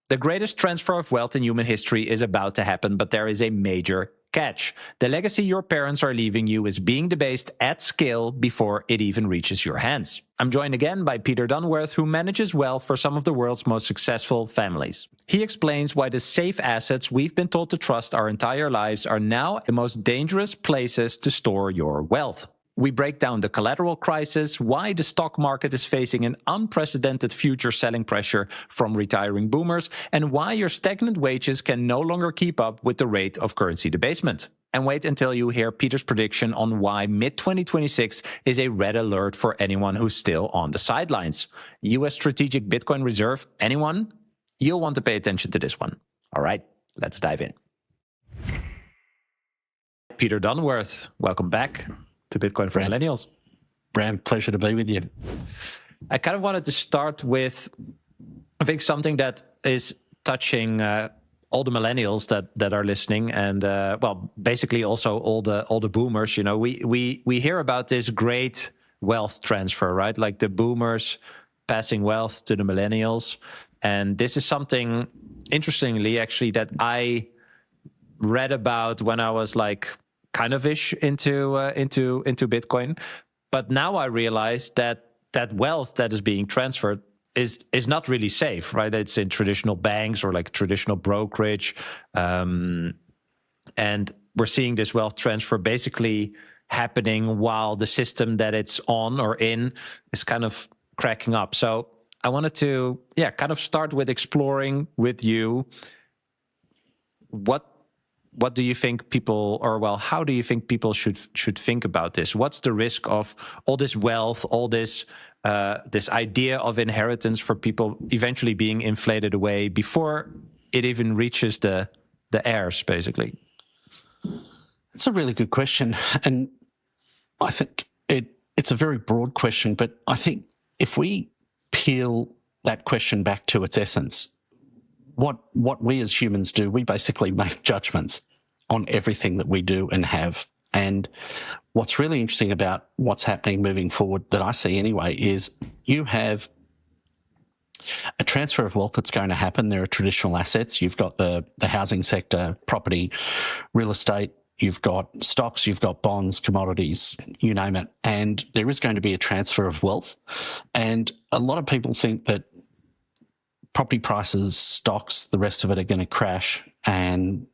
The greatest transfer of wealth in human history is about to happen, but there is a major catch. The legacy your parents are leaving you is being debased at scale before it even reaches your hands. I'm joined again by Peter Dunworth, who manages wealth for some of the world's most successful families. He explains why the safe assets we've been told to trust our entire lives are now the most dangerous places to store your wealth. We break down the collateral crisis, why the stock market is facing an unprecedented future selling pressure from retiring boomers, and why your stagnant wages can no longer keep up with the rate of currency debasement. And wait until you hear Peter's prediction on why mid-2026 is a red alert for anyone who's still on the sidelines. US Strategic Bitcoin Reserve, anyone? You'll want to pay attention to this one. All right, let's dive in. Peter Dunworth, welcome back to Bitcoin for Millennials. Bram, pleasure to be with you. I kind of wanted to start with, I think, something that is touching all the millennials that are listening, and well, basically also all the boomers. You know, we hear about this great wealth transfer, right? Like the boomers passing wealth to the millennials, and this is something, interestingly, actually, that I read about when I was like kind of ish into Bitcoin, but now I realize that wealth that is being transferred is not really safe, right? It's in traditional banks or like traditional brokerage, and we're seeing this wealth transfer basically happening while the system that it's on or in is kind of cracking up. So I wanted to kind of start with exploring with you what do you think people, or well, how do you think people should think about this? What's the risk of all this wealth, all this this idea of inheritance for people eventually being inflated away before it even reaches the heirs, basically? It's a really good question, and I think it's a very broad question. But I think if we peel that question back to its essence, what we as humans do, we basically make judgments on everything that we do and have. And what's really interesting about what's happening moving forward, that I see anyway, is you have a transfer of wealth that's going to happen. There are traditional assets. You've got the housing sector, property, real estate, you've got stocks, you've got bonds, commodities, you name it. And there is going to be a transfer of wealth. And a lot of people think that property prices, stocks, the rest of it are going to crash, and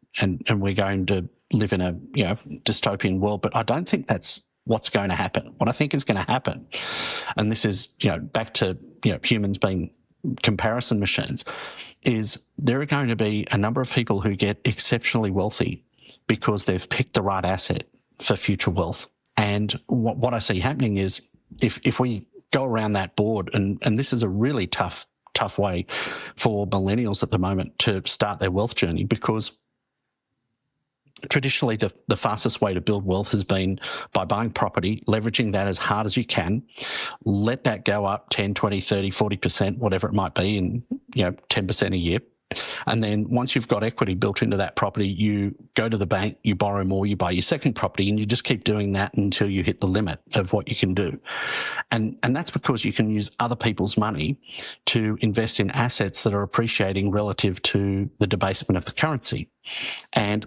we're going to live in a dystopian world. But I don't think that's what's going to happen. What I think is going to happen, and this is back to humans being comparison machines, is there are going to be a number of people who get exceptionally wealthy because they've picked the right asset for future wealth. And what I see happening is if we go around that board, and this is a really tough way for millennials at the moment to start their wealth journey, because traditionally the fastest way to build wealth has been by buying property, leveraging that as hard as you can, let that go up 10, 20, 30, 40%, whatever it might be, in 10% a year. And then once you've got equity built into that property, you go to the bank, you borrow more, you buy your second property, and you just keep doing that until you hit the limit of what you can do. And that's because you can use other people's money to invest in assets that are appreciating relative to the debasement of the currency. And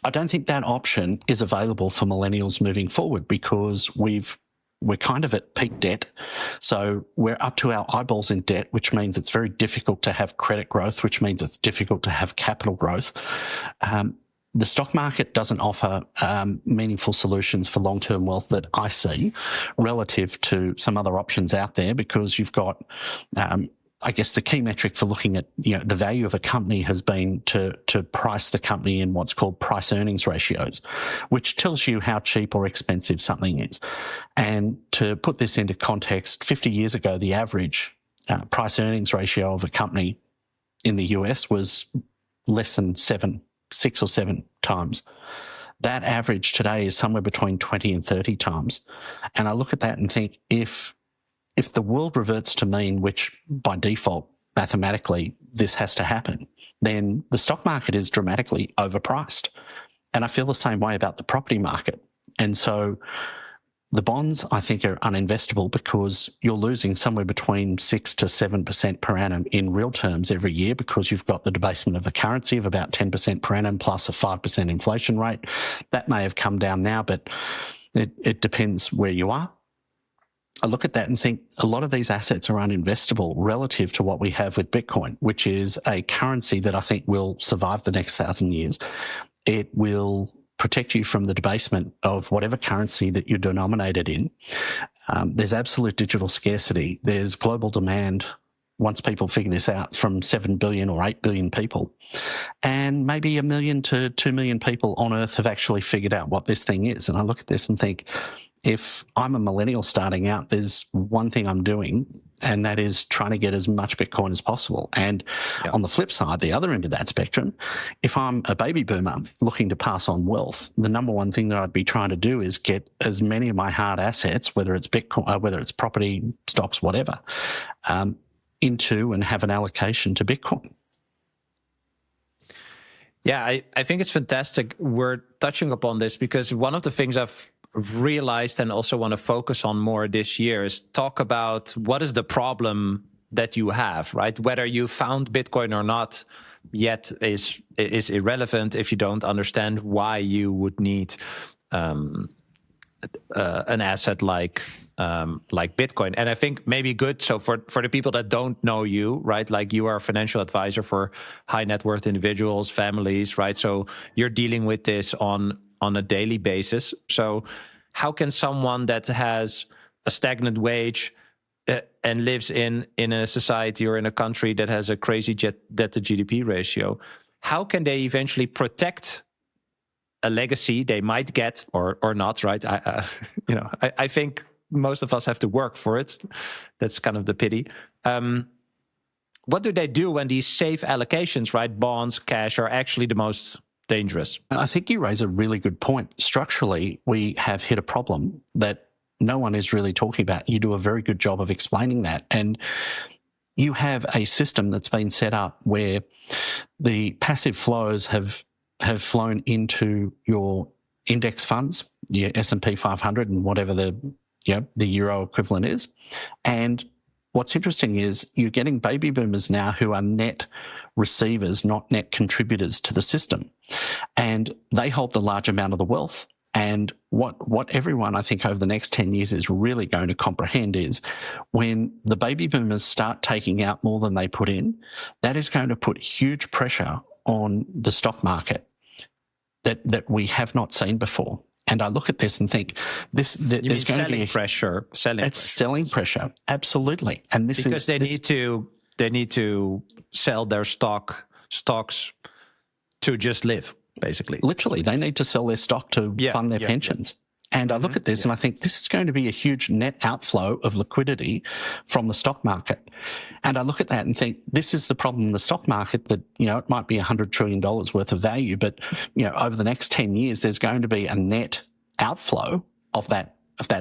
I don't think that option is available for millennials moving forward, because we're kind of at peak debt. So we're up to our eyeballs in debt, which means it's very difficult to have credit growth, which means it's difficult to have capital growth. The stock market doesn't offer meaningful solutions for long-term wealth that I see relative to some other options out there, because you've got I guess the key metric for looking at the value of a company has been to price the company in what's called price earnings ratios, which tells you how cheap or expensive something is. And to put this into context, 50 years ago, the average price earnings ratio of a company in the US was less than 6 or 7 times. That average today is somewhere between 20 and 30 times. And I look at that and think, if the world reverts to mean, which by default, mathematically, this has to happen, then the stock market is dramatically overpriced. And I feel the same way about the property market. And so The bonds, I think, are uninvestable because you're losing somewhere between 6 to 7% per annum in real terms every year, because you've got the debasement of the currency of about 10% per annum plus a 5% inflation rate. That may have come down now, but it depends where you are. I look at that and think a lot of these assets are uninvestable relative to what we have with Bitcoin, which is a currency that I think will survive the next 1,000 years. It will protect you from the debasement of whatever currency that you're denominated in. There's absolute digital scarcity. There's global demand, once people figure this out, from 7 billion or 8 billion people. And maybe 1 million to 2 million people on Earth have actually figured out what this thing is. And I look at this and think, if I'm a millennial starting out, there's one thing I'm doing, and that is trying to get as much Bitcoin as possible. And on the flip side, the other end of that spectrum, if I'm a baby boomer looking to pass on wealth, the number one thing that I'd be trying to do is get as many of my hard assets, whether it's Bitcoin, whether it's property, stocks, whatever, into and have an allocation to Bitcoin. Yeah, I think it's fantastic we're touching upon this, because one of the things I've realized and also want to focus on more this year is talk about what is the problem that you have, right? Whether you found Bitcoin or not yet is irrelevant if you don't understand why you would need an asset like Bitcoin. And I think maybe good, so for the people that don't know you, right, like you are a financial advisor for high net worth individuals, families, right? So you're dealing with this on a daily basis. So how can someone that has a stagnant wage and lives in a society or in a country that has a crazy debt to GDP ratio, how can they eventually protect a legacy they might get or not, right? I think most of us have to work for it. That's kind of the pity. What do they do when these safe allocations, right, bonds, cash, are actually the most dangerous? I think you raise a really good point. Structurally, we have hit a problem that no one is really talking about. You do a very good job of explaining that. And you have a system that's been set up where the passive flows have flown into your index funds, your S&P 500 and whatever the euro equivalent is. And what's interesting is you're getting baby boomers now who are net receivers, not net contributors to the system. And they hold the large amount of the wealth. And what everyone, I think, over the next 10 years is really going to comprehend is when the baby boomers start taking out more than they put in, that is going to put huge pressure on the stock market that we have not seen before. And I look at this and think, there's going to be selling pressure, absolutely. And this because they need to sell their stocks to just live, basically. Literally, they need to sell their stock to fund their pensions. And I look at this and I think this is going to be a huge net outflow of liquidity from the stock market. And I look at that and think this is the problem in the stock market, that, it might be $100 trillion worth of value, but, over the next 10 years, there's going to be a net outflow of that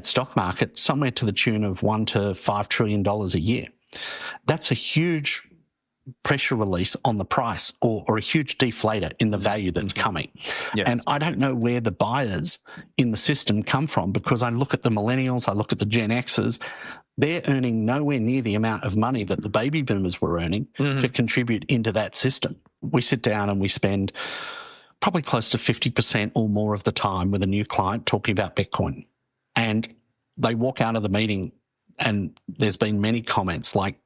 stock market somewhere to the tune of $1 to $5 trillion a year. That's a huge pressure release on the price, or a huge deflator in the value that's coming. Yes. And I don't know where the buyers in the system come from, because I look at the millennials, I look at the Gen Xers, they're earning nowhere near the amount of money that the baby boomers were earning to contribute into that system. We sit down and we spend probably close to 50% or more of the time with a new client talking about Bitcoin. And they walk out of the meeting and there's been many comments like,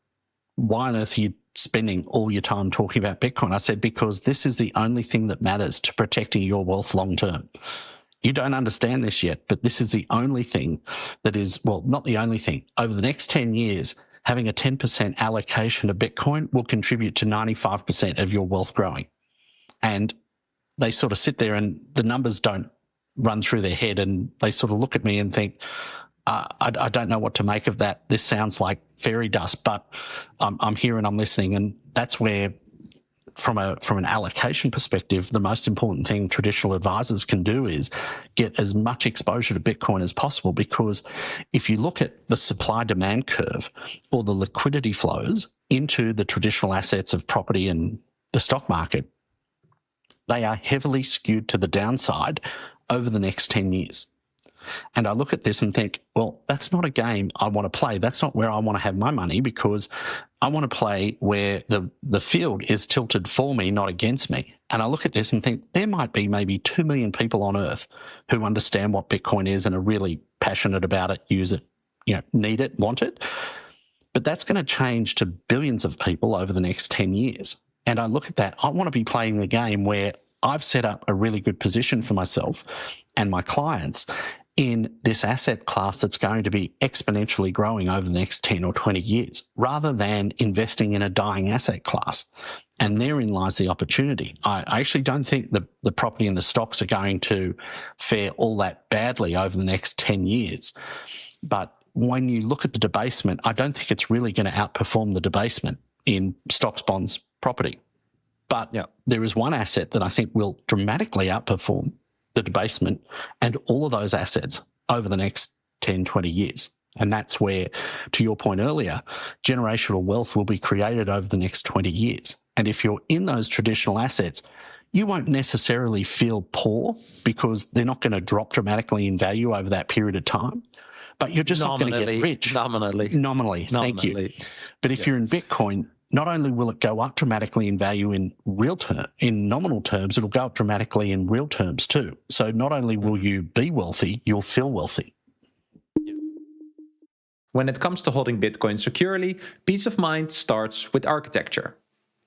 why on earth are you spending all your time talking about Bitcoin? I said, because this is the only thing that matters to protecting your wealth long term. You don't understand this yet, but this is the only thing that is, well, not the only thing. Over the next 10 years, having a 10% allocation to Bitcoin will contribute to 95% of your wealth growing. And they sort of sit there and the numbers don't run through their head, and they sort of look at me and think, I don't know what to make of that. This sounds like fairy dust, but I'm here and I'm listening. And that's where, from an allocation perspective, the most important thing traditional advisors can do is get as much exposure to Bitcoin as possible, because if you look at the supply-demand curve or the liquidity flows into the traditional assets of property and the stock market, they are heavily skewed to the downside over the next 10 years. And I look at this and think, well, that's not a game I want to play. That's not where I want to have my money, because I want to play where the field is tilted for me, not against me. And I look at this and think there might be maybe 2 million people on Earth who understand what Bitcoin is and are really passionate about it, use it, need it, want it. But that's going to change to billions of people over the next 10 years. And I look at that, I want to be playing the game where I've set up a really good position for myself and my clients in this asset class that's going to be exponentially growing over the next 10 or 20 years, rather than investing in a dying asset class. And therein lies the opportunity. I actually don't think the property and the stocks are going to fare all that badly over the next 10 years. But when you look at the debasement, I don't think it's really going to outperform the debasement in stocks, bonds, property. But there is one asset that I think will dramatically outperform the debasement and all of those assets over the next 10, 20 years. And that's where, to your point earlier, generational wealth will be created over the next 20 years. And if you're in those traditional assets, you won't necessarily feel poor because they're not going to drop dramatically in value over that period of time. But you're just not going to get rich. Nominally, thank you. But if you're in Bitcoin, not only will it go up dramatically in value in nominal terms, it'll go up dramatically in real terms too. So not only will you be wealthy, you'll feel wealthy. When it comes to holding Bitcoin securely, peace of mind starts with architecture.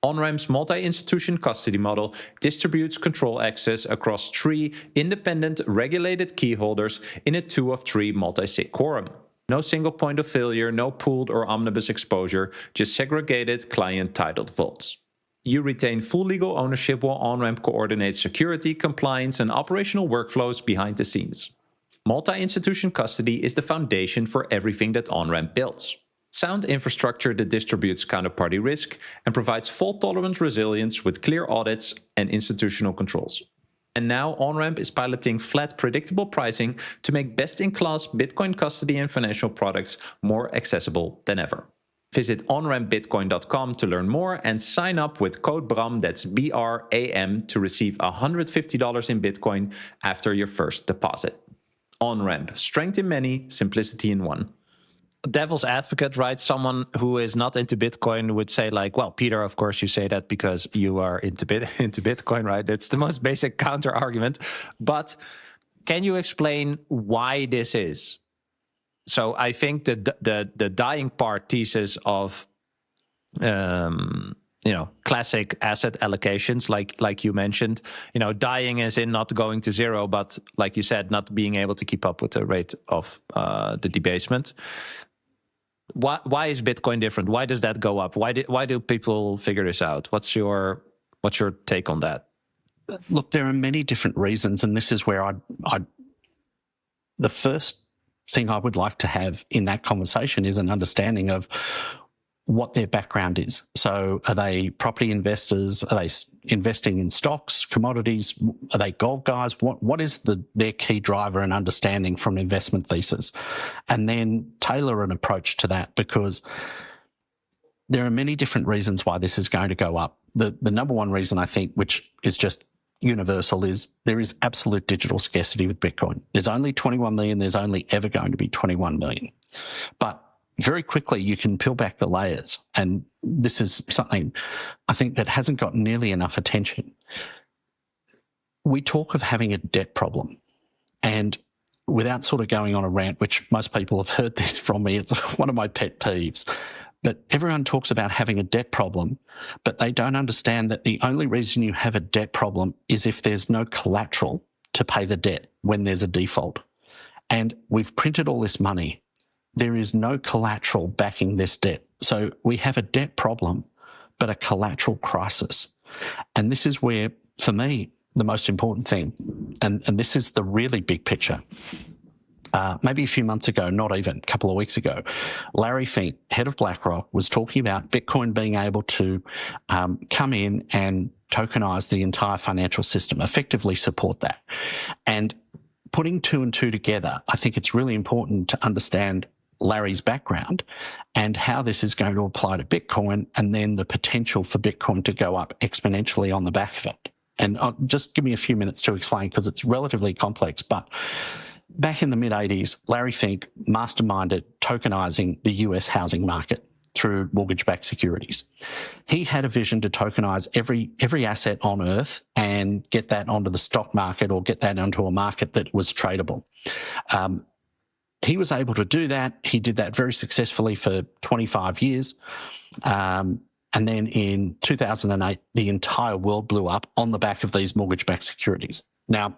OnRamp's multi-institution custody model distributes control access across 3 independent regulated key holders in a 2 of 3 multi-sig quorum. No single point of failure, no pooled or omnibus exposure, just segregated client-titled vaults. You retain full legal ownership while OnRamp coordinates security, compliance, and operational workflows behind the scenes. Multi-institution custody is the foundation for everything that OnRamp builds. Sound infrastructure that distributes counterparty risk and provides fault-tolerant resilience with clear audits and institutional controls. And now OnRamp is piloting flat, predictable pricing to make best-in-class Bitcoin custody and financial products more accessible than ever. Visit onrampbitcoin.com to learn more and sign up with code BRAM, that's BRAM, to receive $150 in Bitcoin after your first deposit. OnRamp, strength in many, simplicity in one. Devil's advocate, right? Someone who is not into Bitcoin would say like, well, Peter, of course you say that because you are into Bitcoin, right? It's the most basic counter argument. But can you explain why this is? So I think the dying part thesis of classic asset allocations, like you mentioned, dying as in not going to zero, but like you said, not being able to keep up with the rate of the debasement. Why is Bitcoin different? Why does that go up? Why do people figure this out? What's your take on that? Look, there are many different reasons, and this is where the first thing I would like to have in that conversation is an understanding of what their background is. So are they property investors? Are they investing in stocks, commodities? Are they gold guys? What is their key driver and understanding from an investment thesis? And then tailor an approach to that, because there are many different reasons why this is going to go up. The number one reason, I think, which is just universal, is there is absolute digital scarcity with Bitcoin. There's only 21 million. There's only ever going to be 21 million. But very quickly, you can peel back the layers. And this is something I think that hasn't got nearly enough attention. We talk of having a debt problem. And without sort of going on a rant, which most people have heard this from me, it's one of my pet peeves. But everyone talks about having a debt problem, but they don't understand that the only reason you have a debt problem is if there's no collateral to pay the debt when there's a default. And we've printed all this money. There is no collateral backing this debt. So we have a debt problem, but a collateral crisis. And this is where, for me, the most important thing, and this is the really big picture. Maybe a few months ago, not even, a couple of weeks ago, Larry Fink, head of BlackRock, was talking about Bitcoin being able to come in and tokenize the entire financial system, effectively support that. And putting 2 and 2 together, I think it's really important to understand Larry's background and how this is going to apply to Bitcoin, and then the potential for Bitcoin to go up exponentially on the back of it. And just give me a few minutes to explain, because it's relatively complex. But back in the mid-'80s, Larry Fink masterminded tokenizing the US housing market through mortgage-backed securities. He had a vision to tokenize every asset on Earth and get that onto the stock market or get that onto a market that was tradable. He was able to do that. He did that very successfully for 25 years. And then in 2008, the entire world blew up on the back of these mortgage-backed securities. Now,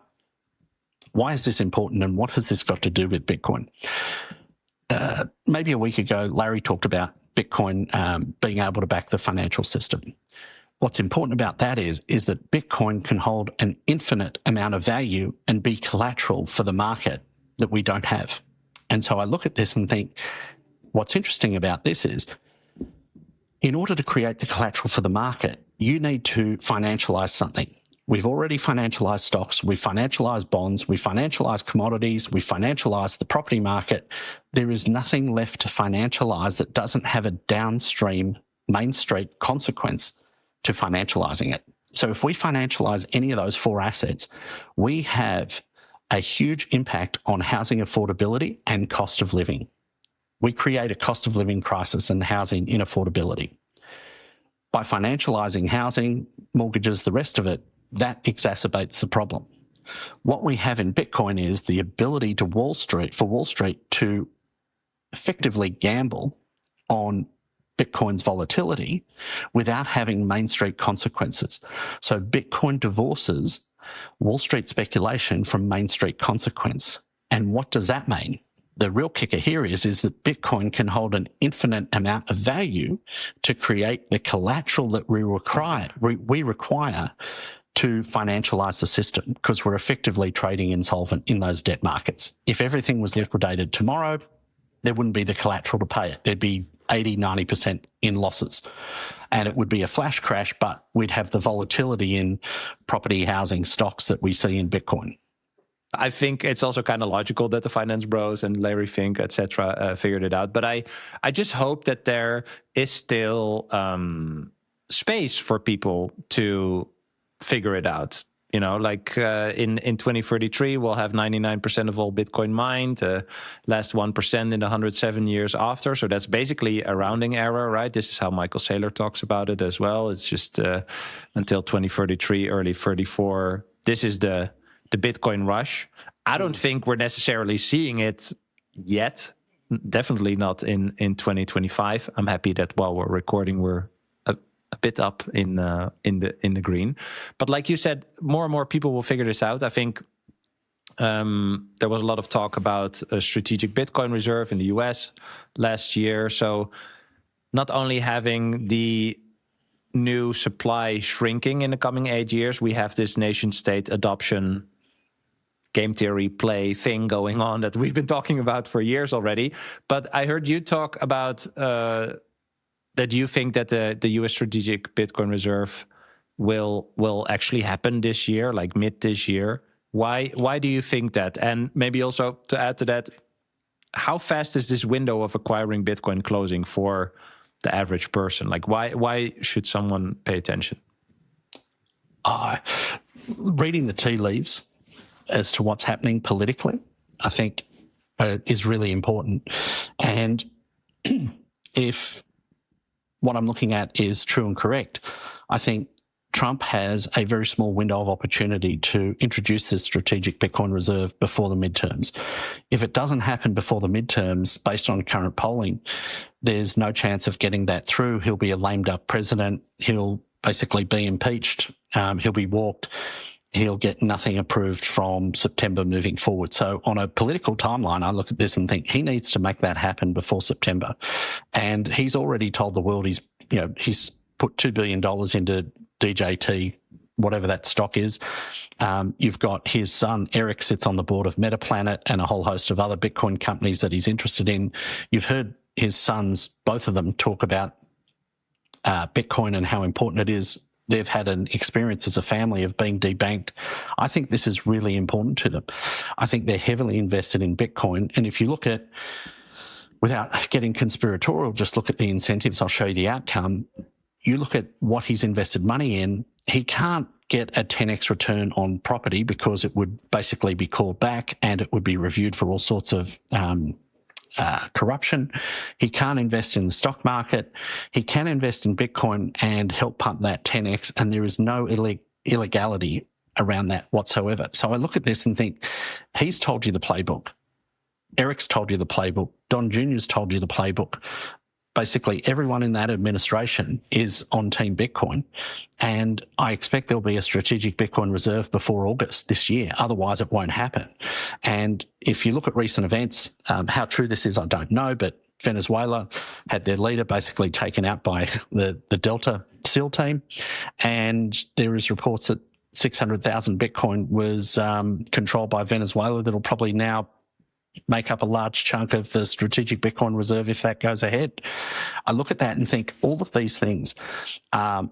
why is this important and what has this got to do with Bitcoin? Maybe a week ago, Larry talked about Bitcoin being able to back the financial system. What's important about that is that Bitcoin can hold an infinite amount of value and be collateral for the market that we don't have. And so I look at this and think, what's interesting about this is, in order to create the collateral for the market, you need to financialize something. We've already financialized stocks, we financialized bonds, we financialized commodities, we financialized the property market. There is nothing left to financialize that doesn't have a downstream Main Street consequence to financializing it. So if we financialize any of those four assets, we have a huge impact on housing affordability and cost of living. We create a cost of living crisis and housing inaffordability. By financializing housing, mortgages, the rest of it, that exacerbates the problem. What we have in Bitcoin is the ability for Wall Street to effectively gamble on Bitcoin's volatility without having Main Street consequences. So Bitcoin divorces Wall Street speculation from Main Street consequence. And what does that mean? The real kicker here is that Bitcoin can hold an infinite amount of value to create the collateral that we require to financialize the system, because we're effectively trading insolvent in those debt markets. If everything was liquidated tomorrow, there wouldn't be the collateral to pay it. There'd be 80, 90% in losses. And it would be a flash crash, but we'd have the volatility in property, housing, stocks that we see in Bitcoin. I think it's also kind of logical that the finance bros and Larry Fink, etc., figured it out. But I just hope that there is still space for people to figure it out. You know, like in 2033, we'll have 99% of all Bitcoin mined, last 1% in the 107 years after. So that's basically a rounding error, right? This is how Michael Saylor talks about it as well. It's just until 2033, early 34. This is the Bitcoin rush. I don't think we're necessarily seeing it yet. Definitely not in 2025. I'm happy that while we're recording, we're a bit up in the green. But like you said, more and more people will figure this out. I think there was a lot of talk about a strategic Bitcoin reserve in the US last year. So not only having the new supply shrinking in the coming 8 years, we have this nation state adoption game theory play thing going on that we've been talking about for years already. But I heard you talk about that you think that the US strategic Bitcoin reserve will actually happen this year, like mid this year. Why do you think that? And maybe also to add to that, how fast is this window of acquiring Bitcoin closing for the average person? Like why should someone pay attention? Reading the tea leaves as to what's happening politically, I think is really important. And if what I'm looking at is true and correct, I think Trump has a very small window of opportunity to introduce this strategic Bitcoin reserve before the midterms. If it doesn't happen before the midterms, based on current polling, there's no chance of getting that through. He'll be a lame duck president. He'll basically be impeached. He'll be walked. He'll get nothing approved from September moving forward. So on a political timeline, I look at this and think he needs to make that happen before September. And he's already told the world he's put $2 billion into DJT, whatever that stock is. You've got his son, Eric, sits on the board of MetaPlanet and a whole host of other Bitcoin companies that he's interested in. You've heard his sons, both of them, talk about Bitcoin and how important it is. They've had an experience as a family of being debanked. I think this is really important to them. I think they're heavily invested in Bitcoin. And if you look at, without getting conspiratorial, just look at the incentives, I'll show you the outcome. You look at what he's invested money in, he can't get a 10x return on property because it would basically be called back and it would be reviewed for all sorts of corruption. He can't invest in the stock market. He can invest in Bitcoin and help pump that 10x, and there is no illegality around that whatsoever. So I look at this and think, he's told you the playbook. Eric's told you the playbook. Don Jr.'s told you the playbook. Basically, everyone in that administration is on Team Bitcoin, and I expect there'll be a strategic Bitcoin reserve before August this year. Otherwise, it won't happen. And if you look at recent events, how true this is, I don't know, but Venezuela had their leader basically taken out by the Delta SEAL team, and there is reports that 600,000 Bitcoin was controlled by Venezuela that'll probably now make up a large chunk of the strategic Bitcoin reserve if that goes ahead. I look at that and think all of these things are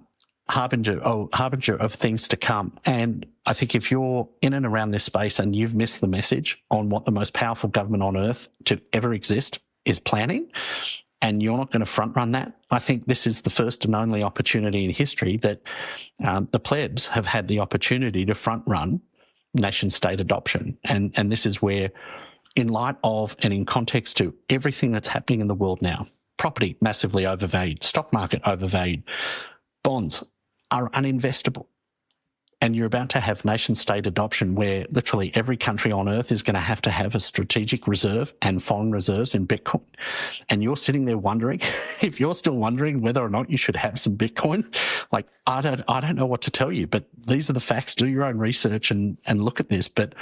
harbinger of things to come. And I think if you're in and around this space and you've missed the message on what the most powerful government on earth to ever exist is planning, and you're not going to front run that, I think this is the first and only opportunity in history that the plebs have had the opportunity to front run nation state adoption. And this is where, in light of and in context to everything that's happening in the world now, property massively overvalued, stock market overvalued, bonds are uninvestable. And you're about to have nation state adoption where literally every country on earth is going to have a strategic reserve and foreign reserves in Bitcoin. And you're sitting there wondering, if you're still wondering whether or not you should have some Bitcoin, like, I don't know what to tell you, but these are the facts. Do your own research and look at this. But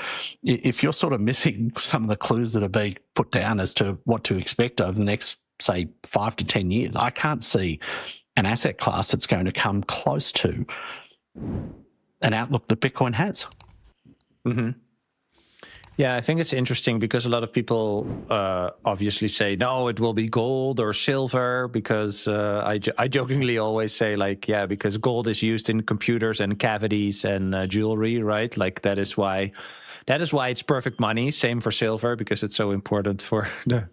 if you're sort of missing some of the clues that are being put down as to what to expect over the next, say, 5 to 10 years, I can't see an asset class that's going to come close to an outlook that Bitcoin has. Mm-hmm. Yeah, I think it's interesting because a lot of people obviously say, no, it will be gold or silver, because I jokingly always say, like, yeah, because gold is used in computers and cavities and jewelry, right? Like, that is why it's perfect money. Same for silver, because it's so important for the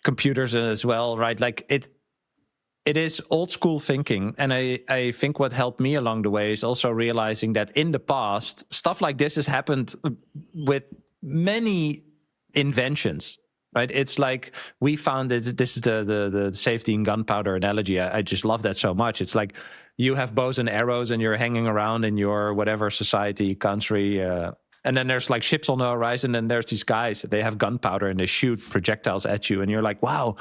computers as well, right? Like, it is old school thinking. And I think what helped me along the way is also realizing that in the past, stuff like this has happened with many inventions, right? It's like we found that this is the safety in gunpowder analogy. I just love that so much. It's like you have bows and arrows and you're hanging around in your whatever society, country, and then there's like ships on the horizon, and there's these guys, they have gunpowder and they shoot projectiles at you, and you're like, wow.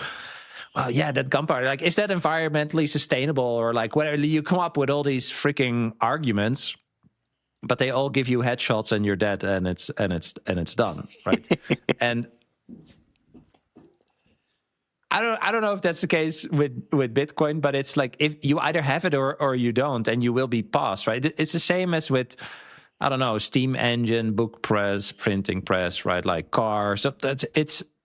Well, yeah, that gunpowder, like, is that environmentally sustainable? Or like, whatever, you come up with all these freaking arguments, but they all give you headshots and you're dead, and it's done, right? And I don't know if that's the case with Bitcoin, but it's like, if you either have it or you don't, and you will be passed, right? It's the same as with, I don't know, steam engine, book press, printing press, right? Like cars. So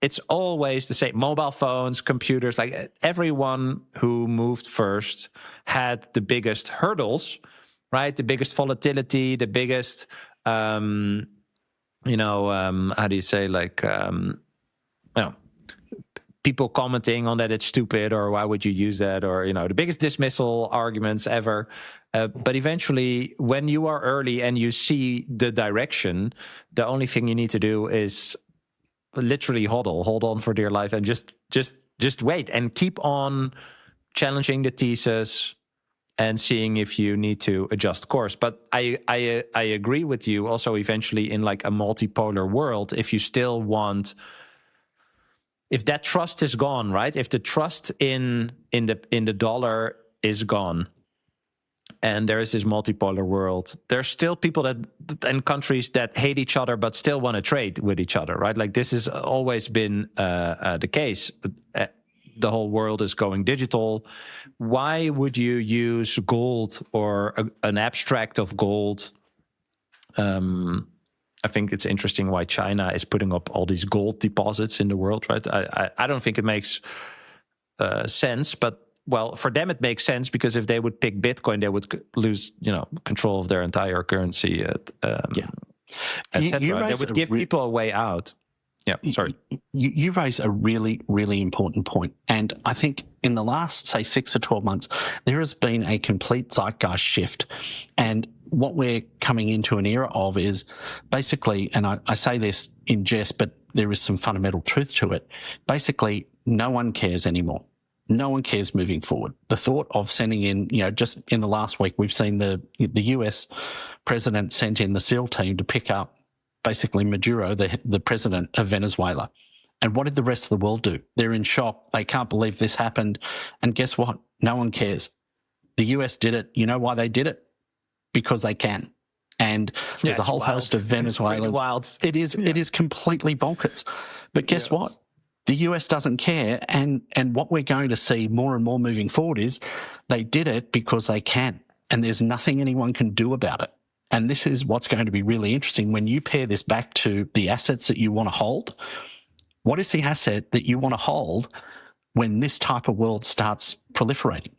it's always the same. Mobile phones, computers, like everyone who moved first had the biggest hurdles, right? The biggest volatility, the biggest, how do you say, like, people commenting on that it's stupid, or why would you use that, or, the biggest dismissal arguments ever. But eventually, when you are early and you see the direction, the only thing you need to do is literally hold on for dear life, and just wait and keep on challenging the thesis and seeing if you need to adjust course. But I agree with you also, eventually in like a multipolar world, if you still want, if that trust is gone, right? If the trust in the dollar is gone, and there is this multipolar world, there's still people and countries that hate each other but still want to trade with each other, right? Like, this has always been the case. The whole world is going digital. Why would you use gold or an abstract of gold? I think it's interesting why China is putting up all these gold deposits in the world, right? I don't think it makes sense, but, well, for them it makes sense, because if they would pick Bitcoin, they would lose, control of their entire currency, etc. They would give people a way out. Yeah, sorry. You raise a really, really important point. And I think in the last, say, 6 or 12 months, there has been a complete zeitgeist shift. And what we're coming into an era of is basically, and I say this in jest, but there is some fundamental truth to it. Basically, no one cares anymore. No one cares moving forward. The thought of sending in, just in the last week, we've seen the US president sent in the SEAL team to pick up basically Maduro, the president of Venezuela. And what did the rest of the world do? They're in shock. They can't believe this happened. And guess what? No one cares. The US did it. You know why they did it? Because they can. And there's a whole host of Venezuelans. It is completely bonkers. But guess what? The US doesn't care. And what we're going to see more and more moving forward is they did it because they can. And there's nothing anyone can do about it. And this is what's going to be really interesting when you pair this back to the assets that you want to hold. What is the asset that you want to hold when this type of world starts proliferating?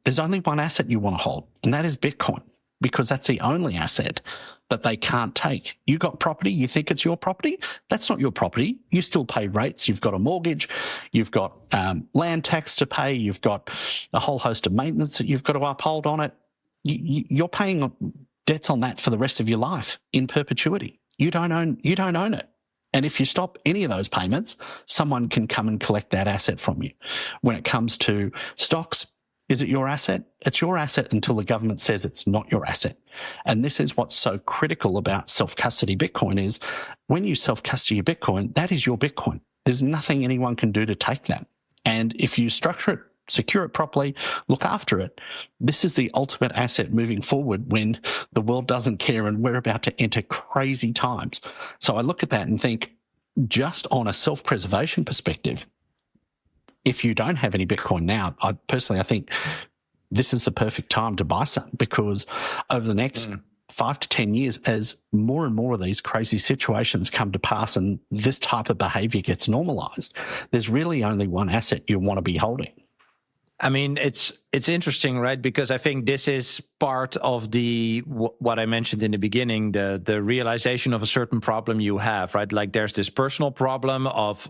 There's only one asset you want to hold, and that is Bitcoin, because that's the only asset that they can't take. You got property, you think it's your property? That's not your property. You still pay rates. You've got a mortgage. You've got land tax to pay. You've got a whole host of maintenance that you've got to uphold on it. You're paying debts on that for the rest of your life in perpetuity. You don't own it. And if you stop any of those payments, someone can come and collect that asset from you. When it comes to stocks, is it your asset? It's your asset until the government says it's not your asset. And this is what's so critical about self-custody Bitcoin is when you self-custody your Bitcoin, that is your Bitcoin. There's nothing anyone can do to take that. And if you structure it, secure it properly, look after it, this is the ultimate asset moving forward when the world doesn't care and we're about to enter crazy times. So I look at that and think, just on a self-preservation perspective, if you don't have any Bitcoin now, I think this is the perfect time to buy some, because over the next 5 to 10 years, as more and more of these crazy situations come to pass and this type of behavior gets normalized, there's really only one asset you want to be holding. I mean, it's interesting, right? Because I think this is part of what I mentioned in the beginning, the realization of a certain problem you have, right? Like there's this personal problem of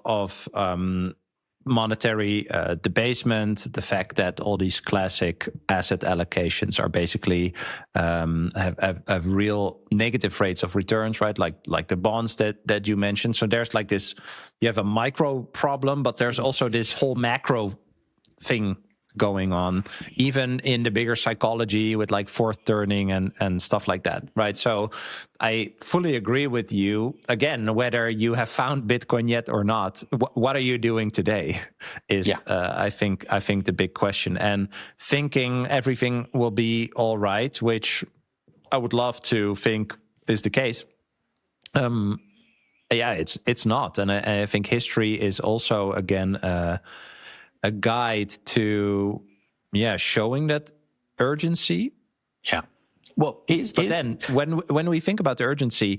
monetary debasement, the fact that all these classic asset allocations are basically have real negative rates of returns, right? Like the bonds that you mentioned. So there's like this, you have a micro problem, but there's also this whole macro thing going on, even in the bigger psychology with like fourth turning and stuff like that, right? So I fully agree with you. Again, whether you have found Bitcoin yet or not, what are you doing today is, I think the big question. And thinking everything will be all right, which I would love to think is the case. It's not. And I think history is also, again, a guide to, showing that urgency. Yeah. Well, then when we think about the urgency,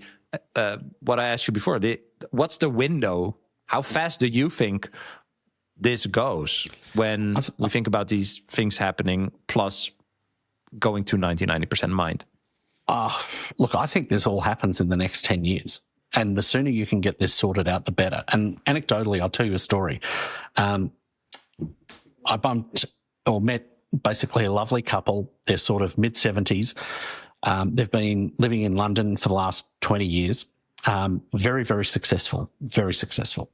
what I asked you before, what's the window? How fast do you think this goes when we think about these things happening, plus going to 90% mined? Look, I think this all happens in the next 10 years. And the sooner you can get this sorted out, the better. And anecdotally, I'll tell you a story. I met basically a lovely couple. They're sort of mid-70s. They've been living in London for the last 20 years. Very, very successful, very successful.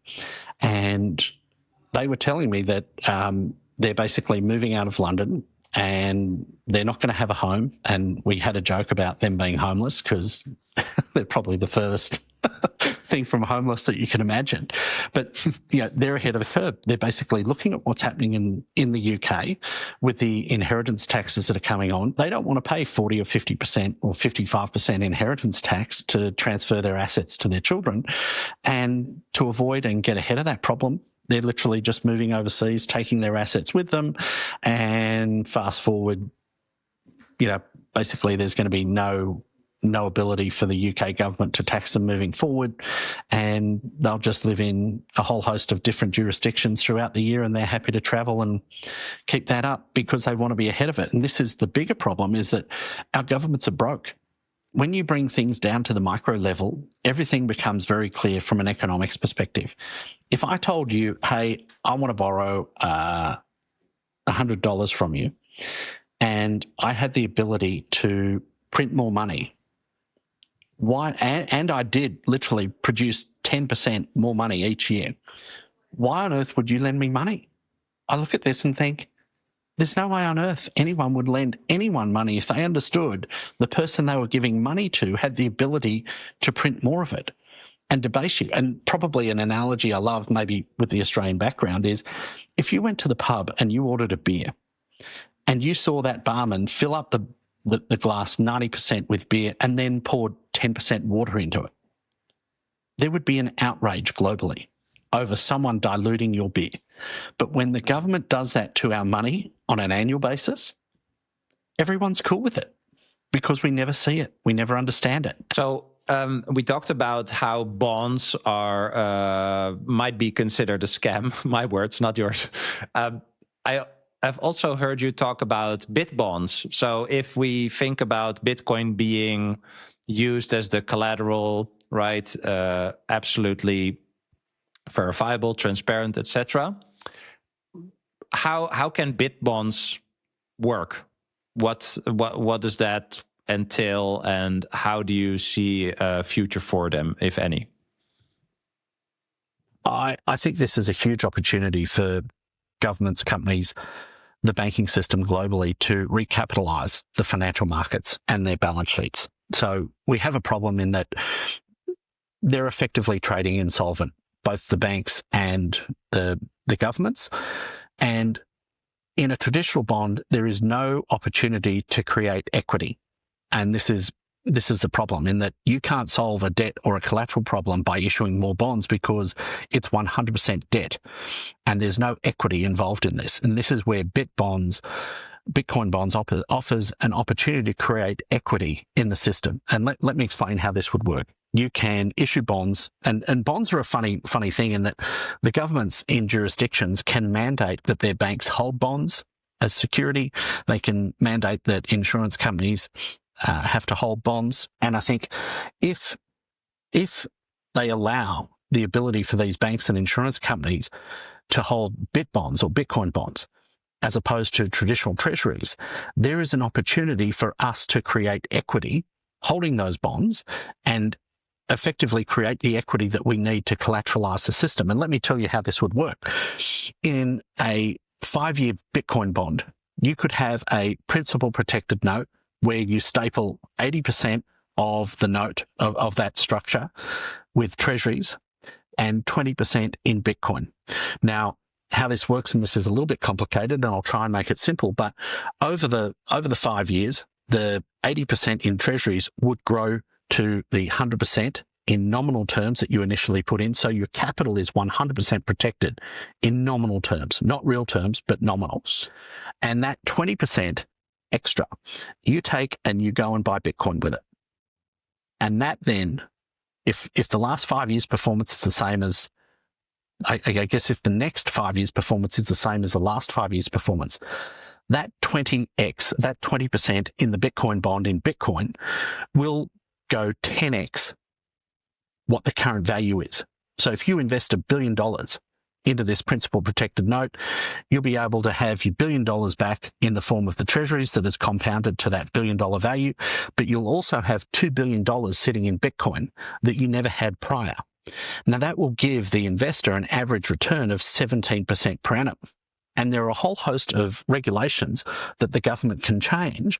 And they were telling me that they're basically moving out of London and they're not going to have a home. And we had a joke about them being homeless because they're probably the furthest thing from homeless that you can imagine. But they're ahead of the curve. They're basically looking at what's happening in the UK with the inheritance taxes that are coming on. They don't want to pay 40 or 50% or 55% inheritance tax to transfer their assets to their children. And to avoid and get ahead of that problem, they're literally just moving overseas, taking their assets with them. And fast forward, basically there's going to be no ability for the UK government to tax them moving forward, and they'll just live in a whole host of different jurisdictions throughout the year, and they're happy to travel and keep that up because they want to be ahead of it. And this is the bigger problem, is that our governments are broke. when you bring things down to the micro level, everything becomes very clear from an economics perspective. If I told you, hey, I want to borrow $100 from you, and I had the ability to print more money, why? And I did literally produce 10% more money each year. Why on earth would you lend me money? I look at this and think, there's no way on earth anyone would lend anyone money if they understood the person they were giving money to had the ability to print more of it and debase you. And probably an analogy I love, maybe with the Australian background, is if you went to the pub and you ordered a beer and you saw that barman fill up the glass 90% with beer and then poured 10% water into it, there would be an outrage globally over someone diluting your beer. But when the government does that to our money on an annual basis, everyone's cool with it because we never see it. We never understand it. So we talked about how bonds are might be considered a scam. My words, not yours. I've also heard you talk about bit bonds. So if we think about Bitcoin being used as the collateral, right, absolutely verifiable, transparent, etc. How can bit bonds work? What does that entail, and how do you see a future for them, if any? I think this is a huge opportunity for governments, companies, the banking system globally to recapitalize the financial markets and their balance sheets. So we have a problem in that they're effectively trading insolvent, both the banks and the governments. And in a traditional bond, there is no opportunity to create equity. And this is the problem, in that you can't solve a debt or a collateral problem by issuing more bonds because it's 100% debt and there's no equity involved in this. And this is where Bitcoin bonds offers an opportunity to create equity in the system. And let me explain how this would work. You can issue bonds, and bonds are a funny thing in that the governments in jurisdictions can mandate that their banks hold bonds as security. They can mandate that insurance companies have to hold bonds. And I think if they allow the ability for these banks and insurance companies to hold bit bonds or Bitcoin bonds, as opposed to traditional treasuries, there is an opportunity for us to create equity holding those bonds and effectively create the equity that we need to collateralize the system. And let me tell you how this would work. In a 5-year Bitcoin bond, you could have a principal protected note where you staple 80% of the note of that structure with treasuries and 20% in Bitcoin. Now, how this works, and this is a little bit complicated, and I'll try and make it simple, but over the 5 years, the 80% in treasuries would grow to the 100% in nominal terms that you initially put in. So your capital is 100% protected in nominal terms, not real terms, but nominal. And that 20% extra, you take and you go and buy Bitcoin with it. And that then, if the last 5 years' performance is the same as, I guess if the next 5 years' performance is the same as the last 5 years' performance, that 20x, that 20% in the Bitcoin bond in Bitcoin will go 10x what the current value is. So if you invest $1 billion into this principal protected note, you'll be able to have your $1 billion back in the form of the treasuries that is compounded to that $1 billion value, but you'll also have $2 billion sitting in Bitcoin that you never had prior. Now that will give the investor an average return of 17% per annum. And there are a whole host of regulations that the government can change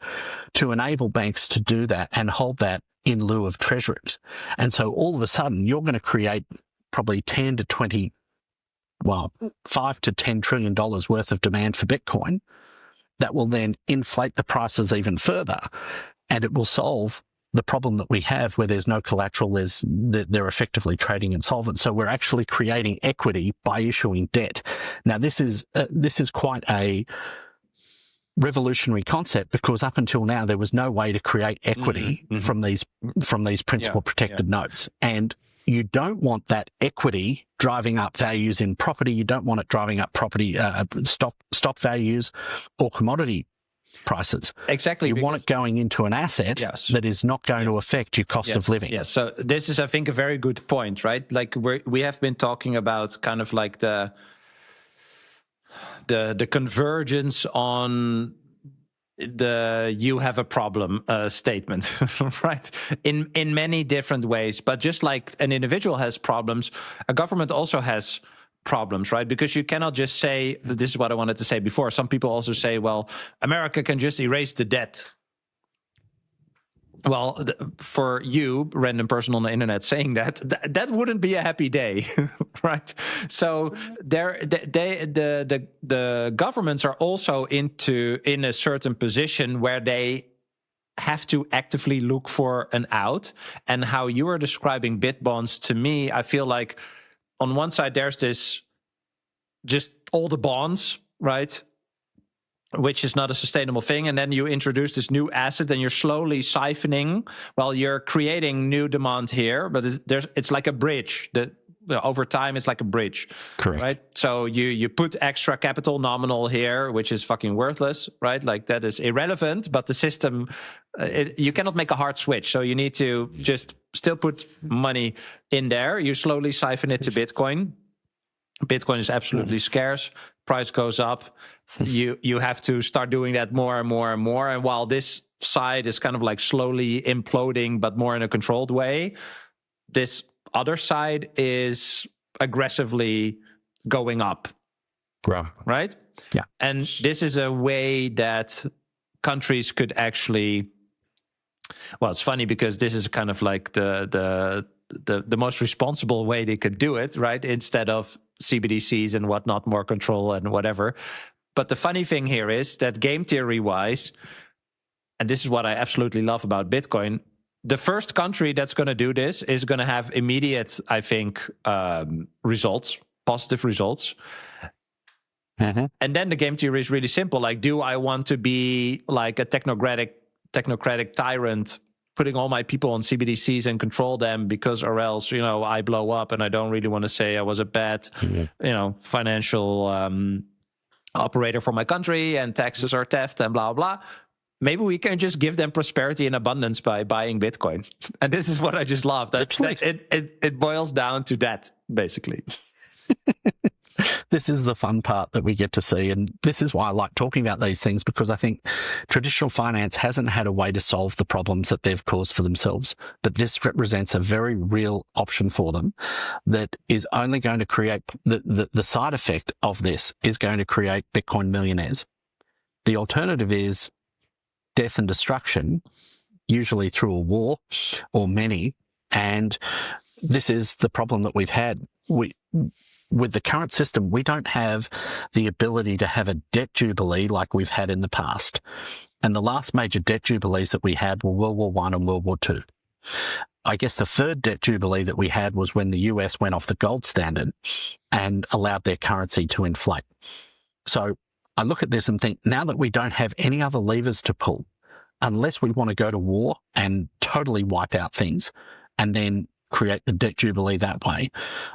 to enable banks to do that and hold that in lieu of treasuries. And so all of a sudden, you're going to create probably 10 to 20, well, $5 to $10 trillion worth of demand for Bitcoin that will then inflate the prices even further. And it will solve the problem that we have where there's no collateral, they're effectively trading insolvent. So we're actually creating equity by issuing debt. Now, this is quite a revolutionary concept because up until now there was no way to create equity from these principal protected notes. And you don't want that equity driving up values in property. You don't want it driving up property stock values or commodity prices. Exactly. You want it going into an asset that is not going to affect your cost of living. Yes. So this is, I think, a very good point, right? Like we have been talking about kind of like the convergence on the "you have a problem" statement, right? In many different ways, but just like an individual has problems, a government also has problems, right? Because you cannot just say, this is what I wanted to say before. Some people also say, well, America can just erase the debt. Well, for you, random person on the internet, saying that wouldn't be a happy day, right? So the governments are also in a certain position where they have to actively look for an out. And how you are describing Bitbonds, to me, I feel like on one side there's this just all the bonds, right? Which is not a sustainable thing. And then you introduce this new asset and you're slowly siphoning while you're creating new demand here. But it's like a bridge that over time it's like a bridge. Correct. Right? So you put extra capital nominal here, which is fucking worthless, right? Like that is irrelevant, but the system, you cannot make a hard switch. So you need to just still put money in there. You slowly siphon it to Bitcoin. Bitcoin is absolutely scarce. Price goes up. You have to start doing that more and more and more. And while this side is kind of like slowly imploding, but more in a controlled way, this other side is aggressively going up. Right? Yeah. And this is a way that countries could actually, well, it's funny because this is kind of like the most responsible way they could do it, right? Instead of CBDCs and whatnot, more control and whatever. But the funny thing here is that game theory wise, and this is what I absolutely love about Bitcoin, the first country that's going to do this is going to have immediate, I think, results, positive results. And then the game theory is really simple. Like, do I want to be like a technocratic tyrant, putting all my people on CBDCs and control them because, or else, I blow up and I don't really want to say I was a bad, financial operator for my country and taxes are theft and blah, blah. Maybe we can just give them prosperity and abundance by buying Bitcoin. And this is what I just love. That it boils down to that, basically. This is the fun part that we get to see. And this is why I like talking about these things, because I think traditional finance hasn't had a way to solve the problems that they've caused for themselves. But this represents a very real option for them that is only going to create the side effect of this is going to create Bitcoin millionaires. The alternative is death and destruction, usually through a war or many. And this is the problem that we've had. With the current system, we don't have the ability to have a debt jubilee like we've had in the past. And the last major debt jubilees that we had were World War I and World War II. I guess the third debt jubilee that we had was when the US went off the gold standard and allowed their currency to inflate. So I look at this and think, now that we don't have any other levers to pull, unless we want to go to war and totally wipe out things and then create the debt jubilee that way,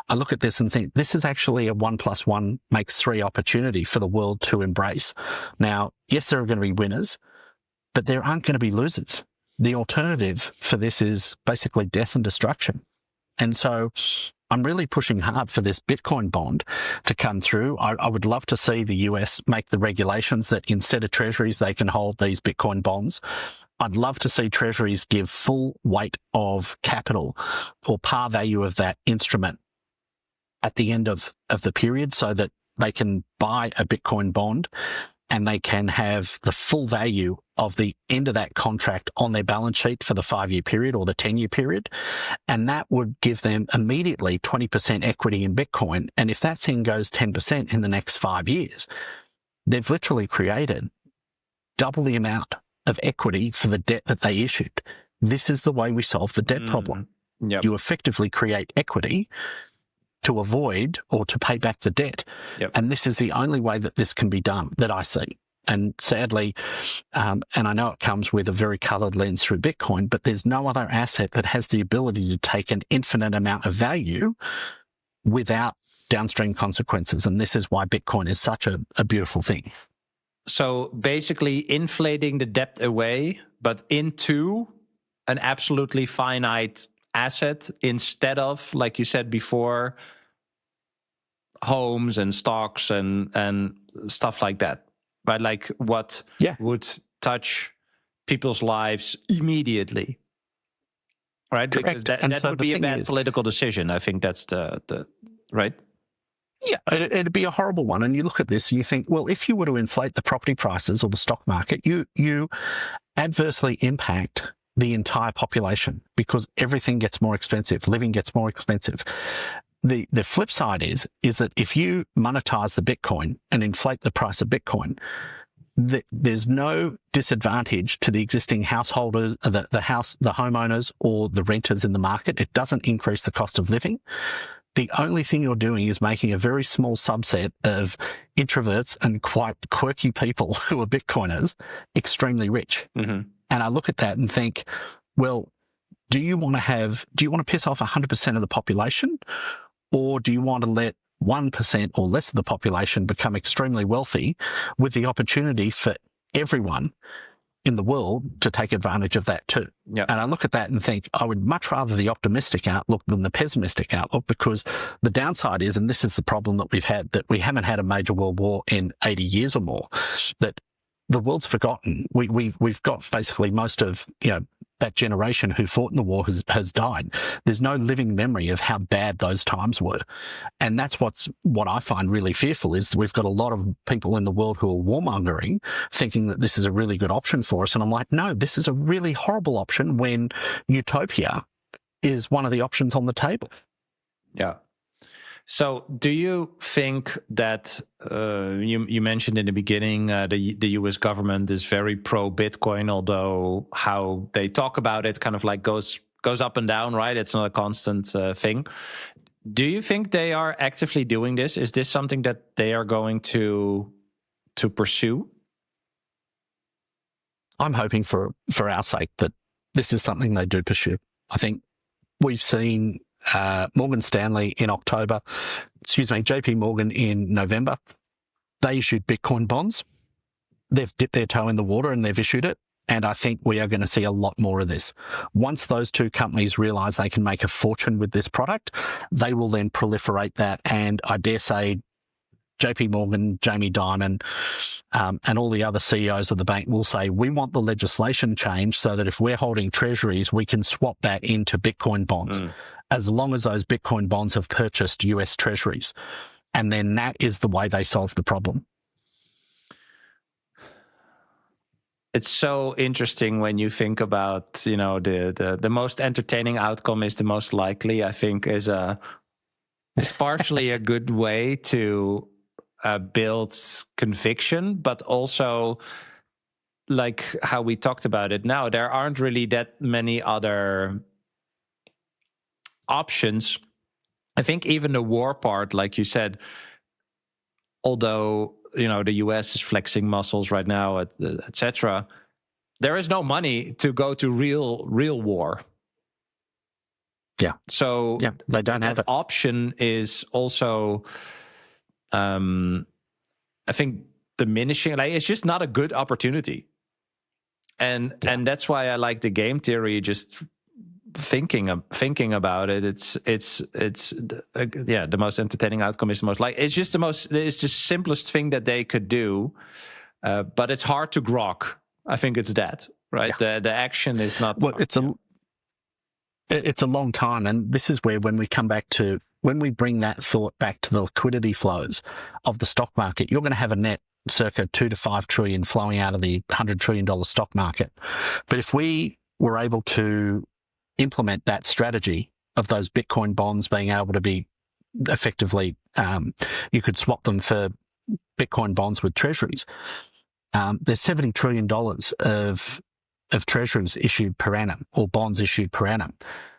I look at this and think this is actually a 1 + 1 makes 3 opportunity for the world to embrace. Now, yes, there are going to be winners, but there aren't going to be losers. The alternative for this is basically death and destruction. And so I'm really pushing hard for this Bitcoin bond to come through. I would love to see the US make the regulations that instead of treasuries, they can hold these Bitcoin bonds. I'd love to see treasuries give full weight of capital or par value of that instrument at the end of the period so that they can buy a Bitcoin bond and they can have the full value of the end of that contract on their balance sheet for the 5-year period or the 10-year period. And that would give them immediately 20% equity in Bitcoin. And if that thing goes 10% in the next 5 years, they've literally created double the amount of equity for the debt that they issued. This is the way we solve the debt problem. Yep. You effectively create equity to avoid or to pay back the debt. Yep. And this is the only way that this can be done that I see. And sadly, and I know it comes with a very coloured lens through Bitcoin, but there's no other asset that has the ability to take an infinite amount of value without downstream consequences. And this is why Bitcoin is such a beautiful thing. So basically inflating the debt away, but into an absolutely finite asset instead of, like you said before, homes and stocks and stuff like that, right? Like what would touch people's lives immediately, right? Correct. Because that would be a bad political decision. I think that's the right. Yeah, it'd be a horrible one. And you look at this and you think, well, if you were to inflate the property prices or the stock market, you adversely impact the entire population because everything gets more expensive, living gets more expensive. The flip side is that if you monetize the Bitcoin and inflate the price of Bitcoin, there's no disadvantage to the existing householders, the homeowners or the renters in the market. It doesn't increase the cost of living. The only thing you're doing is making a very small subset of introverts and quite quirky people who are Bitcoiners extremely rich. Mm-hmm. And I look at that and think, well, do you want to piss off 100% of the population, or do you want to let 1% or less of the population become extremely wealthy with the opportunity for everyone in the world to take advantage of that too? Yep. And I look at that and think I would much rather the optimistic outlook than the pessimistic outlook, because the downside is, and this is the problem that we've had, that we haven't had a major world war in 80 years or more, that the world's forgotten. We've got basically most of, that generation who fought in the war has died. There's no living memory of how bad those times were. And that's what I find really fearful, is we've got a lot of people in the world who are warmongering, thinking that this is a really good option for us. And I'm like, no, this is a really horrible option when utopia is one of the options on the table. Yeah. So do you think that you mentioned in the beginning the US government is very pro-Bitcoin, although how they talk about it kind of like goes up and down, right? It's not a constant thing. Do you think they are actively doing this? Is this something that they are going to pursue? I'm hoping for our sake that this is something they do pursue. I think we've seen Morgan Stanley in October, JP Morgan in November, they issued Bitcoin bonds. They've dipped their toe in the water and they've issued it. And I think we are going to see a lot more of this. Once those two companies realize they can make a fortune with this product, they will then proliferate that. And I dare say JP Morgan, Jamie Dimon, and all the other CEOs of the bank will say, we want the legislation changed so that if we're holding treasuries, we can swap that into Bitcoin bonds, as long as those Bitcoin bonds have purchased US treasuries. And then that is the way they solve the problem. It's so interesting when you think about, the most entertaining outcome is the most likely, I think, is partially a good way to build conviction, but also, like how we talked about it now, there aren't really that many other options. I think even the war part, like you said, although the US is flexing muscles right now, etc., there is no money to go to real war. Yeah. So yeah, they don't have it. Option is also, I think, diminishing. Like, it's just not a good opportunity, and that's why I like the game theory. Just thinking about it, it's the most entertaining outcome is the most like. It's the simplest thing that they could do, but it's hard to grok. I think it's that, right? Yeah. The action is not. Well, it's a long time, and this is where when we bring that thought back to the liquidity flows of the stock market, you're going to have a net circa 2 to 5 trillion flowing out of the $100 trillion stock market. But if we were able to implement that strategy of those Bitcoin bonds being able to be effectively, you could swap them for Bitcoin bonds with treasuries. There's $70 trillion of treasuries issued per annum, or bonds issued per annum.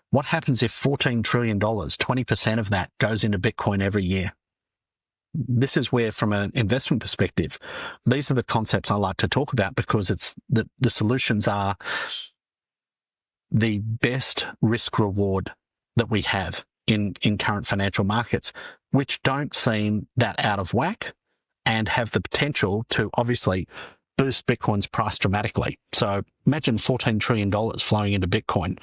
What happens if $14 trillion, 20% of that goes into Bitcoin every year? This is where, from an investment perspective, these are the concepts I like to talk about, because it's the solutions are the best risk reward that we have in current financial markets, which don't seem that out of whack. and have the potential to obviously boost Bitcoin's price dramatically. So imagine $14 trillion flowing into Bitcoin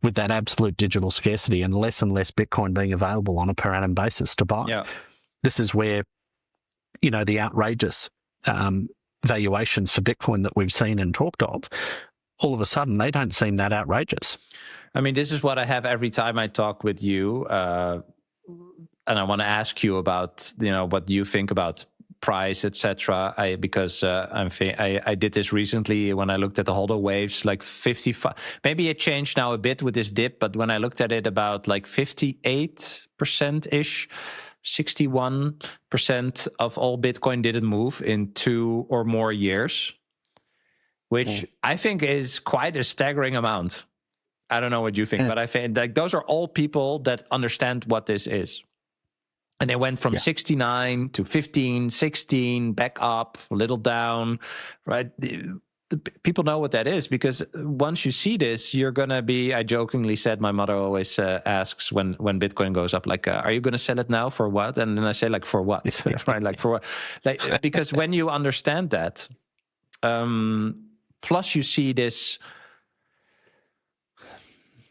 with that absolute digital scarcity and less Bitcoin being available on a per annum basis to buy. Yeah. This is where, the outrageous valuations for Bitcoin that we've seen and talked of, all of a sudden, they don't seem that outrageous. I mean, this is what I have every time I talk with you. And I want to ask you about, what you think about price, etc. Because I did this recently when I looked at the hodl waves, like 55. Maybe it changed now a bit with this dip, but when I looked at it, about like 58% ish, 61% of all Bitcoin didn't move in 2 or more years, which I think is quite a staggering amount. I don't know what you think, but I think like those are all people that understand what this is. And they went from 69 to 15, 16, back up, a little down, right? The people know what that is, because once you see this, you're going to be, I jokingly said, my mother always asks when Bitcoin goes up, like, are you going to sell it now for what? And then I say, like, for what? Right? Like, for what? Like, because when you understand that, plus you see this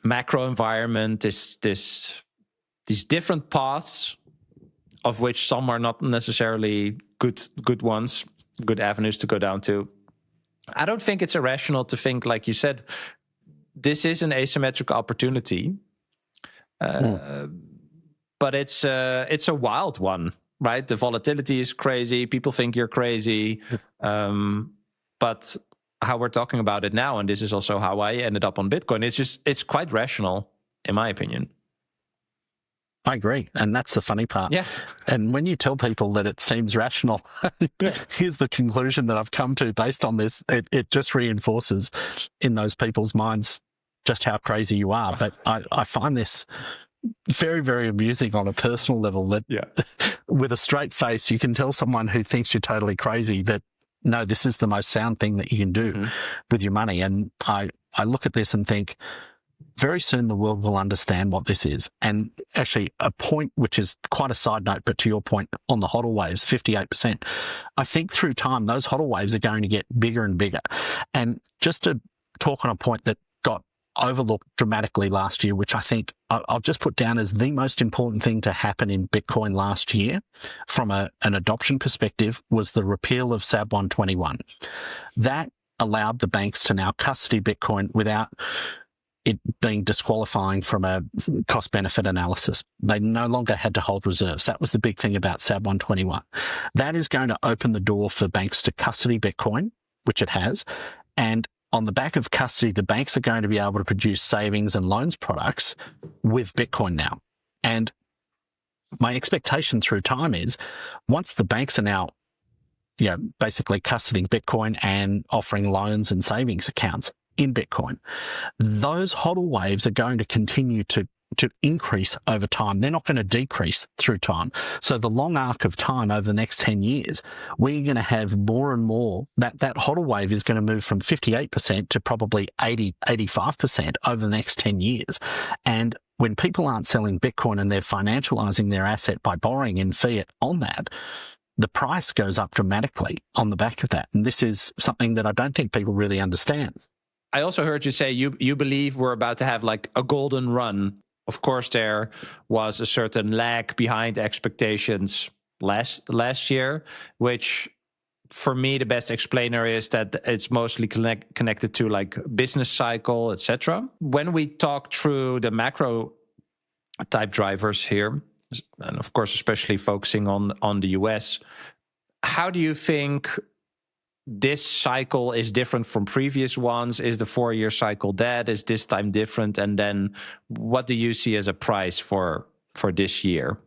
macro environment, these different paths, of which some are not necessarily good ones, good avenues to go down to. I don't think it's irrational to think, like you said, this is an asymmetric opportunity, but it's a wild one, right? The volatility is crazy. People think you're crazy, but how we're talking about it now, and this is also how I ended up on Bitcoin, it's quite rational, in my opinion. I agree. And that's the funny part. Yeah. And when you tell people that it seems rational, here's the conclusion that I've come to based on this. It just reinforces in those people's minds just how crazy you are. But I find this very, very amusing on a personal level, that with a straight face, you can tell someone who thinks you're totally crazy that, no, this is the most sound thing that you can do with your money. And I look at this and think, very soon the world will understand what this is. And actually, a point which is quite a side note, but to your point on the hodl waves, 58%, I think through time, those hodl waves are going to get bigger and bigger. And just to talk on a point that got overlooked dramatically last year, which I think I'll just put down as the most important thing to happen in Bitcoin last year from an adoption perspective, was the repeal of SAB 121. That allowed the banks to now custody Bitcoin without it being disqualifying from a cost-benefit analysis. They no longer had to hold reserves. That was the big thing about SAB 121. That is going to open the door for banks to custody Bitcoin, which it has. And on the back of custody, the banks are going to be able to produce savings and loans products with Bitcoin now. And my expectation through time is, once the banks are now basically custodying Bitcoin and offering loans and savings accounts in Bitcoin, those hodl waves are going to continue to increase over time. They're not going to decrease through time. So the long arc of time over the next 10 years, we're going to have more and more, that hodl wave is going to move from 58% to probably 85% over the next 10 years. And when people aren't selling Bitcoin and they're financializing their asset by borrowing in fiat on that, the price goes up dramatically on the back of that. And this is something that I don't think people really understand. I also heard you say you believe we're about to have like a golden run. Of course, there was a certain lag behind expectations last year, which for me, the best explainer is that it's mostly connected to like business cycle, etc. When we talk through the macro type drivers here, and of course, especially focusing on the US, how do you think this cycle is different from previous ones? Is the 4-year cycle dead? Is this time different? And then what do you see as a price for this year?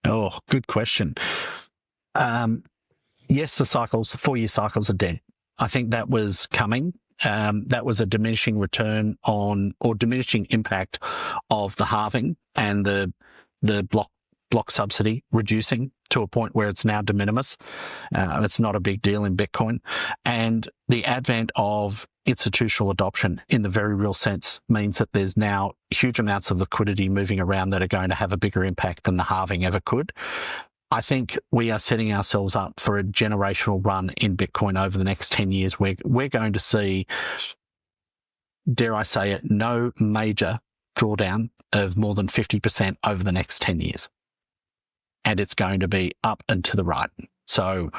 Oh, good question. Yes, the 4-year cycles are dead. I think that was coming. That was a diminishing return on, or diminishing impact of the halving and the block subsidy reducing to a point where it's now de minimis. It's not a big deal in Bitcoin. And the advent of institutional adoption in the very real sense means that there's now huge amounts of liquidity moving around that are going to have a bigger impact than the halving ever could. I think we are setting ourselves up for a generational run in Bitcoin over the next 10 years. We're going to see, dare I say it, no major drawdown of more than 50% over the next 10 years. And it's going to be up and to the right. So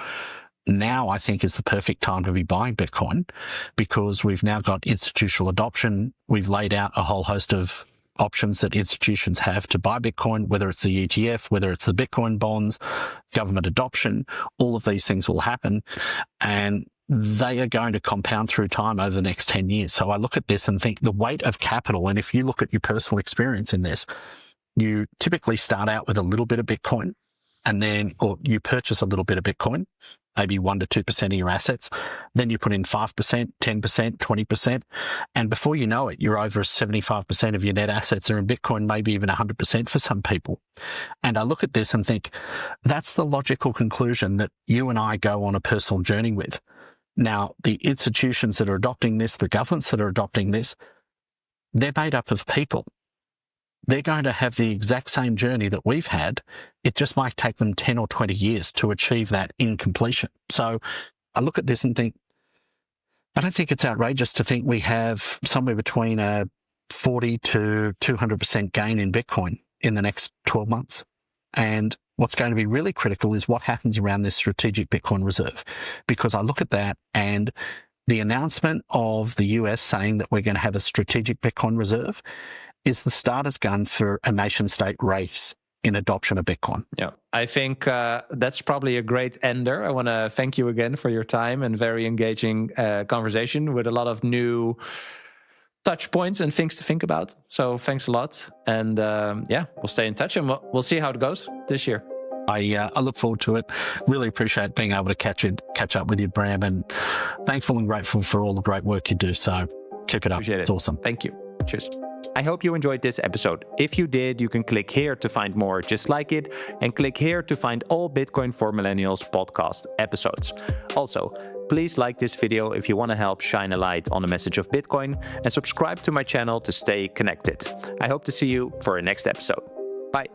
now I think is the perfect time to be buying Bitcoin, because we've now got institutional adoption. We've laid out a whole host of options that institutions have to buy Bitcoin, whether it's the ETF, whether it's the Bitcoin bonds, government adoption. All of these things will happen, and they are going to compound through time over the next 10 years. So I look at this and think the weight of capital, and if you look at your personal experience in this, you typically start out with a little bit of Bitcoin, and then, or you purchase a little bit of Bitcoin, maybe 1% to 2% of your assets. Then you put in 5%, 10%, 20%. And before you know it, you're over 75% of your net assets are in Bitcoin, maybe even 100% for some people. And I look at this and think that's the logical conclusion that you and I go on a personal journey with. Now, the institutions that are adopting this, the governments that are adopting this, they're made up of people. They're going to have the exact same journey that we've had. It just might take them 10 or 20 years to achieve that in completion. So I look at this and think, I don't think it's outrageous to think we have somewhere between a 40 to 200% gain in Bitcoin in the next 12 months. And what's going to be really critical is what happens around this strategic Bitcoin reserve, because I look at that and the announcement of the US saying that we're going to have a strategic Bitcoin reserve is the starter's gun for a nation-state race in adoption of Bitcoin. Yeah, I think that's probably a great ender. I want to thank you again for your time and very engaging conversation with a lot of new touch points and things to think about. So thanks a lot. And yeah, we'll stay in touch and we'll see how it goes this year. I look forward to it. Really appreciate being able to catch up with you, Bram, and thankful and grateful for all the great work you do. So keep it up. Appreciate it. It's awesome. Thank you. Cheers. I hope you enjoyed this episode. If you did, you can click here to find more just like it, and click here to find all Bitcoin for Millennials podcast episodes. Also, please like this video if you want to help shine a light on the message of Bitcoin, and subscribe to my channel to stay connected. I hope to see you for a next episode. Bye.